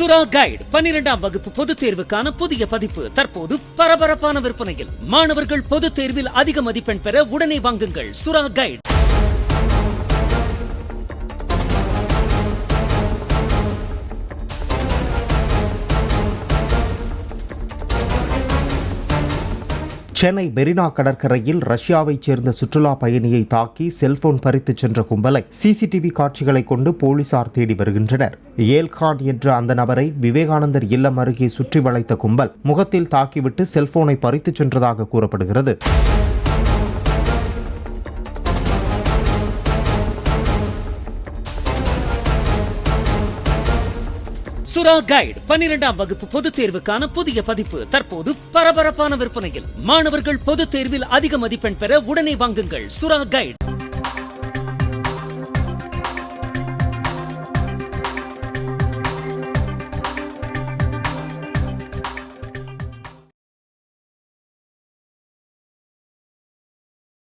சுறா கைடு 12ஆம் வகுப்பு பொதுத் தேர்வுக்கான புதிய பதிப்பு தற்போது பரபரப்பான விற்பனையில். மாணவர்கள் பொதுத் தேர்வில் அதிக மதிப்பெண் பெற உடனே வாங்குங்கள் சுறா கைடு. சென்னை மெரினா கடற்கரையில் ரஷ்யாவைச் சேர்ந்த சுற்றுலா பயணியை தாக்கி செல்போன் பறித்துச் சென்ற கும்பலை சிசிடிவி காட்சிகளை கொண்டு போலீசார் தேடி வருகின்றனர். ஏல்கான் என்ற அந்த நபரை விவேகானந்தர் இல்லம் அருகே சுற்றி வளைத்த கும்பல் முகத்தில் தாக்கிவிட்டு செல்போனை பறித்துச் சென்றதாக கூறப்படுகிறது. சுறா கைடு 12ஆம் வகுப்பு பொதுத் தேர்வுக்கான புதிய பதிப்பு தற்போது பரபரப்பான விற்பனையில். மாணவர்கள் பொதுத் தேர்வில் அதிக மதிப்பெண் பெற உடனே வாங்குங்கள் சுறா கைடு.